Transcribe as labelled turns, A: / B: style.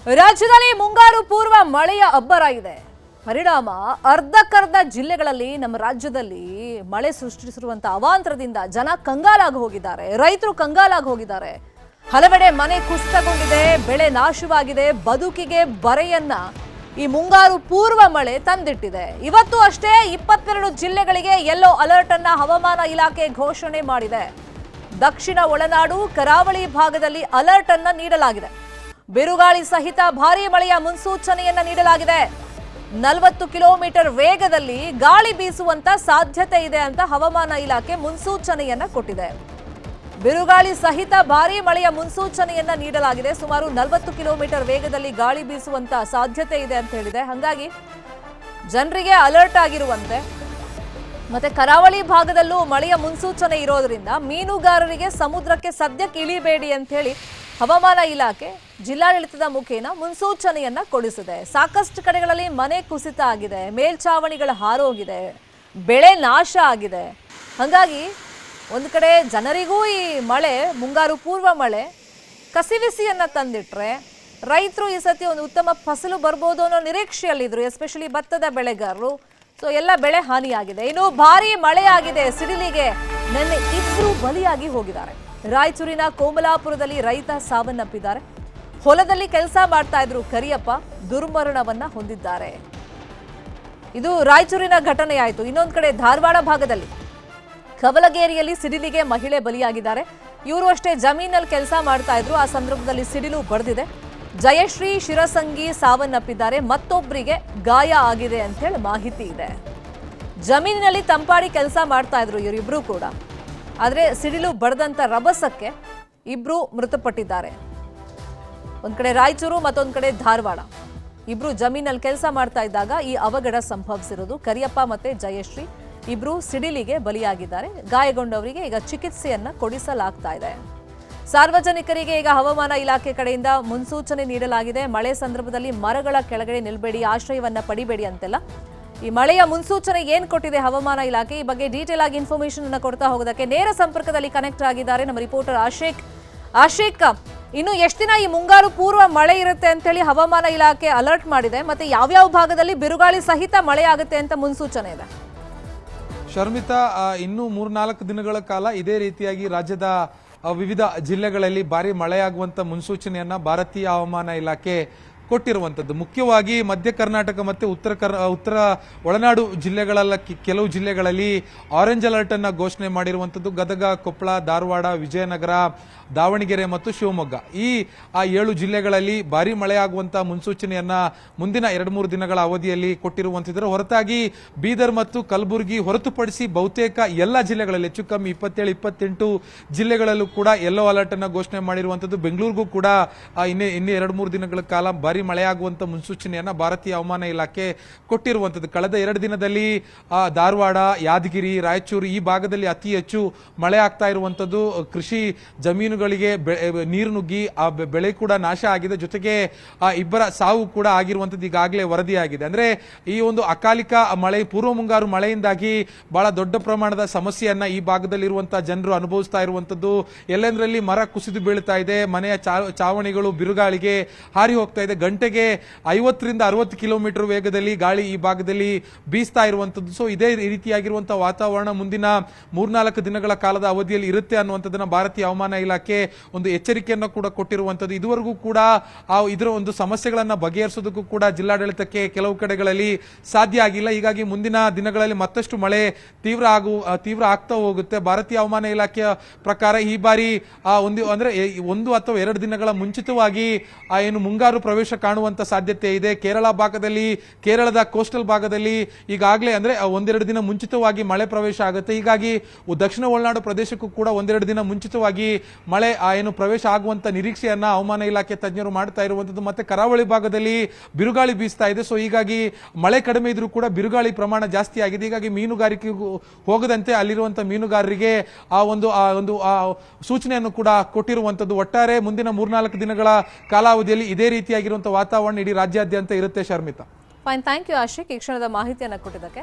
A: ರಾಜ್ಯದಲ್ಲಿ ಮುಂಗಾರು ಪೂರ್ವ ಮಳೆಯ ಅಬ್ಬರ ಇದೆ. ಪರಿಣಾಮ ಅರ್ಧಕ್ಕರ್ಧ ಜಿಲ್ಲೆಗಳಲ್ಲಿ ನಮ್ಮ ರಾಜ್ಯದಲ್ಲಿ ಮಳೆ ಸೃಷ್ಟಿಸಿರುವಂತಹ ಅವಾಂತರದಿಂದ ಜನ ಕಂಗಾಲಾಗಿ ಹೋಗಿದ್ದಾರೆ, ರೈತರು ಕಂಗಾಲಾಗಿ ಹೋಗಿದ್ದಾರೆ. ಹಲವೆಡೆ ಮನೆ ಕುಸಿತಗೊಂಡಿದೆ, ಬೆಳೆ ನಾಶವಾಗಿದೆ, ಬದುಕಿಗೆ ಬರೆಯನ್ನ ಈ ಮುಂಗಾರು ಪೂರ್ವ ಮಳೆ ತಂದಿಟ್ಟಿದೆ. ಇವತ್ತು ಅಷ್ಟೇ 22 ಜಿಲ್ಲೆಗಳಿಗೆ ಯೆಲ್ಲೋ ಅಲರ್ಟ್ ಅನ್ನ ಹವಾಮಾನ ಇಲಾಖೆ ಘೋಷಣೆ ಮಾಡಿದೆ. ದಕ್ಷಿಣ ಒಳನಾಡು ಕರಾವಳಿ ಭಾಗದಲ್ಲಿ ಅಲರ್ಟ್ ಅನ್ನ ನೀಡಲಾಗಿದೆ. ಬಿರುಗಾಳಿ ಸಹಿತ ಭಾರೀ ಮಳೆಯ ಮುನ್ಸೂಚನೆಯನ್ನ ನೀಡಲಾಗಿದೆ. 40 ಕಿಲೋಮೀಟರ್ ವೇಗದಲ್ಲಿ ಗಾಳಿ ಬೀಸುವಂತ ಸಾಧ್ಯತೆ ಇದೆ ಅಂತ ಹವಾಮಾನ ಇಲಾಖೆ ಮುನ್ಸೂಚನೆಯನ್ನ ಕೊಟ್ಟಿದೆ. ಬಿರುಗಾಳಿ ಸಹಿತ ಭಾರೀ ಮಳೆಯ ಮುನ್ಸೂಚನೆಯನ್ನ ನೀಡಲಾಗಿದೆ. ಸುಮಾರು 40 ಕಿಲೋಮೀಟರ್ ವೇಗದಲ್ಲಿ ಗಾಳಿ ಬೀಸುವಂತ ಸಾಧ್ಯತೆ ಇದೆ ಅಂತ ಹೇಳಿದೆ. ಹಾಗಾಗಿ ಜನರಿಗೆ ಅಲರ್ಟ್ ಆಗಿರುವಂತೆ ಮತ್ತೆ ಕರಾವಳಿ ಭಾಗದಲ್ಲೂ ಮಳೆಯ ಮುನ್ಸೂಚನೆ ಇರೋದ್ರಿಂದ ಮೀನುಗಾರರಿಗೆ ಸಮುದ್ರಕ್ಕೆ ಸದ್ಯಕ್ಕೆ ಇಳಿಬೇಡಿ ಅಂತ ಹೇಳಿ ಹವಾಮಾನ ಇಲಾಖೆ ಜಿಲ್ಲಾಡಳಿತದ ಮುಖೇನ ಮುನ್ಸೂಚನೆಯನ್ನ ಕೊಡಿಸಿದೆ. ಸಾಕಷ್ಟು ಕಡೆಗಳಲ್ಲಿ ಮನೆ ಕುಸಿತ ಆಗಿದೆ, ಮೇಲ್ಛಾವಣಿಗಳ ಹಾರೋಗಿದೆ, ಬೆಳೆ ನಾಶ ಆಗಿದೆ. ಹಾಗಾಗಿ ಒಂದು ಕಡೆ ಜನರಿಗೂ ಈ ಮಳೆ ಮುಂಗಾರು ಪೂರ್ವ ಮಳೆ ಕಸಿವಿಸಿಯನ್ನ ತಂದಿಟ್ರೆ ರೈತರು ಈ ಸತಿ ಒಂದು ಉತ್ತಮ ಫಸಲು ಬರ್ಬೋದು ಅನ್ನೋ ನಿರೀಕ್ಷೆಯಲ್ಲಿದ್ರು, ಎಸ್ಪೆಷಲಿ ಭತ್ತದ ಬೆಳೆಗಾರರು. ಸೊ ಎಲ್ಲ ಬೆಳೆ ಹಾನಿಯಾಗಿದೆ. ಇನ್ನು ಭಾರೀ ಮಳೆ ಆಗಿದೆ. ಸಿಡಿಲಿಗೆ ನಿನ್ನೆ 2 ಬಲಿಯಾಗಿ ಹೋಗಿದ್ದಾರೆ. ರಾಯಚೂರಿನ ಕೋಮಲಾಪುರದಲ್ಲಿ ರೈತ ಸಾವನ್ನಪ್ಪಿದ್ದಾರೆ. ಹೊಲದಲ್ಲಿ ಕೆಲಸ ಮಾಡ್ತಾ ಇದ್ರು ಕರಿಯಪ್ಪ ದುರ್ಮರಣವನ್ನ ಹೊಂದಿದ್ದಾರೆ. ಇದು ರಾಯಚೂರಿನ ಘಟನೆ ಆಯಿತು. ಇನ್ನೊಂದು ಕಡೆ ಧಾರವಾಡ ಭಾಗದಲ್ಲಿ ಕವಲಗೇರಿಯಲ್ಲಿ ಸಿಡಿಲಿಗೆ ಮಹಿಳೆ ಬಲಿಯಾಗಿದ್ದಾರೆ. ಇವರು ಅಷ್ಟೇ ಜಮೀನಲ್ಲಿ ಕೆಲಸ ಮಾಡ್ತಾ ಇದ್ರು. ಆ ಸಂದರ್ಭದಲ್ಲಿ ಸಿಡಿಲು ಬಡಿದಿದೆ. ಜಯಶ್ರೀ ಶಿರಸಂಗಿ ಸಾವನ್ನಪ್ಪಿದ್ದಾರೆ. ಮತ್ತೊಬ್ಬರಿಗೆ ಗಾಯ ಆಗಿದೆ ಅಂತ ಹೇಳಿ ಮಾಹಿತಿ ಇದೆ. ಜಮೀನಿನಲ್ಲಿ ತಂಪಾಡಿ ಕೆಲಸ ಮಾಡ್ತಾ ಇದ್ರು ಇವರಿಬ್ರು ಕೂಡ. ಆದರೆ ಸಿಡಿಲು ಬಡದಂತ ರಭಸಕ್ಕೆ ಇಬ್ರು ಮೃತಪಟ್ಟಿದ್ದಾರೆ. ಒಂದ್ ಕಡೆ ರಾಯಚೂರು, ಮತ್ತೊಂದ್ ಕಡೆ ಧಾರವಾಡ. ಇಬ್ರು ಜಮೀನಲ್ಲಿ ಕೆಲಸ ಮಾಡ್ತಾ ಇದ್ದಾಗ ಈ ಅವಘಡ ಸಂಭವಿಸಿರೋದು. ಕರಿಯಪ್ಪ ಮತ್ತೆ ಜಯಶ್ರೀ ಇಬ್ರು ಸಿಡಿಲಿಗೆ ಬಲಿಯಾಗಿದ್ದಾರೆ. ಗಾಯಗೊಂಡವರಿಗೆ ಈಗ ಚಿಕಿತ್ಸೆಯನ್ನ ಕೊಡಿಸಲಾಗ್ತಾ ಇದೆ. ಸಾರ್ವಜನಿಕರಿಗೆ ಈಗ ಹವಾಮಾನ ಇಲಾಖೆ ಕಡೆಯಿಂದ ಮುನ್ಸೂಚನೆ ನೀಡಲಾಗಿದೆ. ಮಳೆ ಸಂದರ್ಭದಲ್ಲಿ ಮರಗಳ ಕೆಳಗಡೆ ನಿಲ್ಬೇಡಿ, ಆಶ್ರಯವನ್ನ ಪಡಿಬೇಡಿ ಅಂತೆಲ್ಲ. ಈ ಮಳೆಯ ಮುನ್ಸೂಚನೆ ಏನ್ ಕೊಟ್ಟಿದೆ ಹವಾಮಾನ ಇಲಾಖೆ, ಈ ಬಗ್ಗೆ ಡೀಟೇಲ್ ಆಗಿ ಇನ್ಫಾರ್ಮೇಶನ್ ಅನ್ನ ಕೊಡ್ತಾ ಹೋಗೋದಕ್ಕೆ ನೇರ ಸಂಪರ್ಕದಲ್ಲಿ ಕನೆಕ್ಟ್ ಆಗಿದ್ದಾರೆ ನಮ್ಮ ರಿಪೋರ್ಟರ್ ಆಶೇಕ್. ಇನ್ನು ಎಷ್ಟು ದಿನ ಈ ಮುಂಗಾರು ಪೂರ್ವ ಮಳೆ ಇರುತ್ತೆ ಅಂತ ಹೇಳಿ ಹವಾಮಾನ ಇಲಾಖೆ ಅಲರ್ಟ್ ಮಾಡಿದೆ, ಮತ್ತೆ ಯಾವ್ಯಾವ ಭಾಗದಲ್ಲಿ ಬಿರುಗಾಳಿ ಸಹಿತ ಮಳೆ ಆಗುತ್ತೆ ಅಂತ ಮುನ್ಸೂಚನೆ ಇದೆ?
B: ಶರ್ಮಿತಾ, ಇನ್ನೂ 3-4 ದಿನಗಳ ಕಾಲ ಇದೇ ರೀತಿಯಾಗಿ ರಾಜ್ಯದ ವಿವಿಧ ಜಿಲ್ಲೆಗಳಲ್ಲಿ ಭಾರಿ ಮಳೆಯಾಗುವಂತ ಮುನ್ಸೂಚನೆಯನ್ನ ಭಾರತೀಯ ಹವಾಮಾನ ಇಲಾಖೆ ಕೊಟ್ಟಿರುವಂತದ್ದು. ಮುಖ್ಯವಾಗಿ ಮಧ್ಯ ಕರ್ನಾಟಕ ಮತ್ತೆ ಉತ್ತರ ಒಳನಾಡು ಜಿಲ್ಲೆಗಳೆಲ್ಲ ಕೆಲವು ಜಿಲ್ಲೆಗಳಲ್ಲಿ ಆರೆಂಜ್ ಅಲರ್ಟ್ ಅನ್ನ ಘೋಷಣೆ ಮಾಡಿರುವಂತದ್ದು. ಗದಗ, ಕೊಪ್ಪಳ, ಧಾರವಾಡ, ವಿಜಯನಗರ, ದಾವಣಗೆರೆ ಮತ್ತು ಶಿವಮೊಗ್ಗ ಈ 7 ಜಿಲ್ಲೆಗಳಲ್ಲಿ ಭಾರಿ ಮಳೆಯಾಗುವಂತಹ ಮುನ್ಸೂಚನೆಯನ್ನ ಮುಂದಿನ 2-3 ದಿನಗಳ ಅವಧಿಯಲ್ಲಿ ಕೊಟ್ಟಿರುವಂತಿದ್ದರು. ಹೊರತಾಗಿ ಬೀದರ್ ಮತ್ತು ಕಲಬುರಗಿ ಹೊರತುಪಡಿಸಿ ಬಹುತೇಕ ಎಲ್ಲ ಜಿಲ್ಲೆಗಳಲ್ಲಿ ಹೆಚ್ಚು ಕಮ್ಮಿ 27-28 ಜಿಲ್ಲೆಗಳಲ್ಲೂ ಕೂಡ ಯೆಲ್ಲೋ ಅಲರ್ಟ್ ಅನ್ನ ಘೋಷಣೆ ಮಾಡಿರುವಂತದ್ದು. ಬೆಂಗಳೂರಿಗೂ ಕೂಡ ಇನ್ನೇ 2-3 ದಿನಗಳ ಕಾಲ ಭಾರಿ ಮಳೆಯಾಗುವಂತ ಮುನ್ಸೂಚನೆಯನ್ನ ಭಾರತೀಯ ಹವಾಮಾನ ಇಲಾಖೆ ಕೊಟ್ಟಿರುವಂತದ್ದು. ಕಳೆದ 2 ದಿನದಲ್ಲಿ ಧಾರವಾಡ, ಯಾದಗಿರಿ, ರಾಯಚೂರು ಈ ಭಾಗದಲ್ಲಿ ಅತಿ ಹೆಚ್ಚು ಮಳೆ ಆಗ್ತಾ ಇರುವಂತದ್ದು. ಕೃಷಿ ಜಮೀನುಗಳಿಗೆ ನೀರು ನುಗ್ಗಿ ಆ ಬೆಳೆ ಕೂಡ ನಾಶ ಆಗಿದೆ. ಜೊತೆಗೆ 2 ಸಾವು ಕೂಡ ಆಗಿರುವಂತದ್ದು ಈಗಾಗಲೇ ವರದಿಯಾಗಿದೆ. ಅಂದ್ರೆ ಈ ಒಂದು ಅಕಾಲಿಕ ಮಳೆ, ಪೂರ್ವ ಮುಂಗಾರು ಮಳೆಯಿಂದಾಗಿ ಬಹಳ ದೊಡ್ಡ ಪ್ರಮಾಣದ ಸಮಸ್ಯೆಯನ್ನ ಈ ಭಾಗದಲ್ಲಿರುವಂತಹ ಜನರು ಅನುಭವಿಸ್ತಾ ಇರುವಂತದ್ದು. ಎಲ್ಲೆಂದರಲ್ಲಿ ಮರ ಕುಸಿದು ಬೀಳ್ತಾ ಇದೆ, ಮನೆಯ ಚಾವಣಿಗಳು ಬಿರುಗಾಳಿಗೆ ಹಾರಿ ಹೋಗ್ತಾ ಇದೆ. ಗಂಟೆಗೆ 50-60 ಕಿಲೋಮೀಟರ್ ವೇಗದಲ್ಲಿ ಗಾಳಿ ಈ ಭಾಗದಲ್ಲಿ ಬೀಸ್ತಾ ಇರುವಂತದ್ದು. ಸೊ ಇದೇ ರೀತಿಯಾಗಿರುವಂತಹ ವಾತಾವರಣ ಮುಂದಿನ 3-4 ದಿನಗಳ ಕಾಲದ ಅವಧಿಯಲ್ಲಿ ಇರುತ್ತೆ ಅನ್ನುವಂಥದ್ದನ್ನ ಭಾರತೀಯ ಹವಾಮಾನ ಇಲಾಖೆ ಒಂದು ಎಚ್ಚರಿಕೆಯನ್ನು ಕೂಡ ಕೊಟ್ಟಿರುವಂತದ್ದು. ಇದುವರೆಗೂ ಕೂಡ ಇದರ ಒಂದು ಸಮಸ್ಯೆಗಳನ್ನ ಬಗೆಹರಿಸೋದಕ್ಕೂ ಕೂಡ ಜಿಲ್ಲಾಡಳಿತಕ್ಕೆ ಕೆಲವು ಕಡೆಗಳಲ್ಲಿ ಸಾಧ್ಯ ಆಗಿಲ್ಲ. ಹೀಗಾಗಿ ಮುಂದಿನ ದಿನಗಳಲ್ಲಿ ಮತ್ತಷ್ಟು ಮಳೆ ತೀವ್ರ ಆಗ್ತಾ ಹೋಗುತ್ತೆ. ಭಾರತೀಯ ಹವಾಮಾನ ಇಲಾಖೆಯ ಪ್ರಕಾರ ಈ ಬಾರಿ 1 ಅಥವಾ 2 ದಿನಗಳ ಮುಂಚಿತವಾಗಿ ಏನು ಮುಂಗಾರು ಪ್ರವೇಶ ಕಾಣುವಂತ ಸಾಧ್ಯತೆ ಇದೆ. ಕೇರಳ ಭಾಗದಲ್ಲಿ, ಕೇರಳದ ಕೋಸ್ಟಲ್ ಭಾಗದಲ್ಲಿ ಈಗಾಗಲೇ ಅಂದ್ರೆ 1-2 ದಿನ ಮುಂಚಿತವಾಗಿ ಮಳೆ ಪ್ರವೇಶ ಆಗುತ್ತೆ. ಹೀಗಾಗಿ ದಕ್ಷಿಣ ಒಳನಾಡು ಪ್ರದೇಶಕ್ಕೂ ಕೂಡ 1-2 ದಿನ ಮುಂಚಿತವಾಗಿ ಮಳೆ ಏನು ಪ್ರವೇಶ ಆಗುವಂತ ನಿರೀಕ್ಷೆಯನ್ನ ಹವಾಮಾನ ಇಲಾಖೆ ತಜ್ಞರು ಮಾಡ್ತಾ ಇರುವಂತದ್ದು. ಮತ್ತೆ ಕರಾವಳಿ ಭಾಗದಲ್ಲಿ ಬಿರುಗಾಳಿ ಬೀಸ್ತಾ ಇದೆ. ಸೊ ಹೀಗಾಗಿ ಮಳೆ ಕಡಿಮೆ ಇದ್ರೂ ಕೂಡ ಬಿರುಗಾಳಿ ಪ್ರಮಾಣ ಜಾಸ್ತಿ ಆಗಿದೆ. ಹೀಗಾಗಿ ಮೀನುಗಾರಿಕೆಗೂ ಹೋಗದಂತೆ ಅಲ್ಲಿರುವಂತಹ ಮೀನುಗಾರರಿಗೆ ಒಂದು ಸೂಚನೆಯನ್ನು ಕೂಡ ಕೊಟ್ಟಿರುವಂತದ್ದು. ಒಟ್ಟಾರೆ ಮುಂದಿನ 3-4 ದಿನಗಳ ಕಾಲಾವಧಿಯಲ್ಲಿ ಇದೇ ರೀತಿಯಾಗಿರುವಂತಹ ವಾತಾವರಣ ಇಡೀ ರಾಜ್ಯಾದ್ಯಂತ ಇರುತ್ತೆ. Sharmita,
A: fine, thank you Ashik ಈ ಕ್ಷಣದ ಮಾಹಿತಿಯನ್ನು ಕೊಟ್ಟಿದ್ದಕ್ಕೆ.